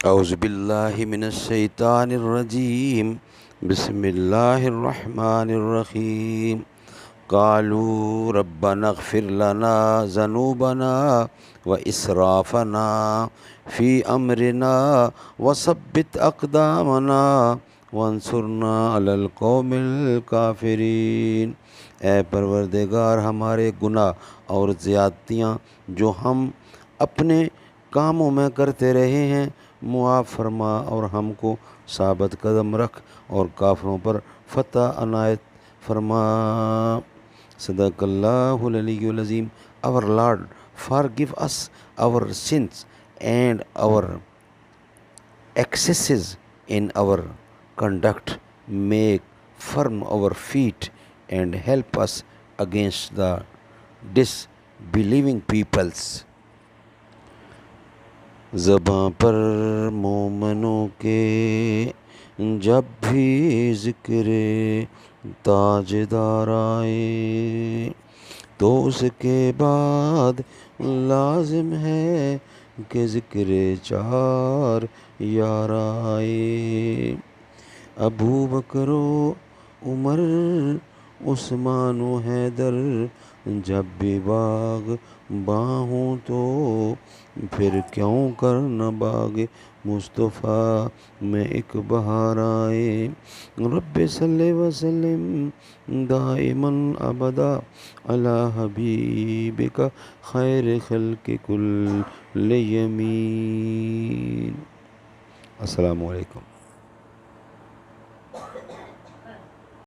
اعوذ باللہ من الشیطان الرجیم بسم اللہ الرحمن الرحیم قالوا ربنا اغفر لنا ذنوبنا واسرافنا فی امرنا وثبت اقدامنا وانصرنا علی القوم الکافرین۔ اے پروردگار، ہمارے گناہ اور زیادتیاں جو ہم اپنے کاموں میں کرتے رہے ہیں معاف فرما، اور ہم کو ثابت قدم رکھ اور کافروں پر فتح عنایت فرما۔ صدق اللہ العلی العظیم۔ Our Lord, forgive us our sins and our excesses in our conduct, make firm our feet and help us against the disbelieving peoples۔ زباں پر مومنوں کے جب بھی ذکر تاجدار آئے تو اس کے بعد لازم ہے کہ ذکر چار یار آئے۔ ابو بکر و عمر، عثمان و حیدر جب بھی باغ باہوں تو پھر کیوں کر نہ باغ مصطفیٰ میں ایک بہار آئے۔ رب صلی وسلم دائماً ابدا علی حبیبک خیر خلق کل یمین۔ السلام علیکم۔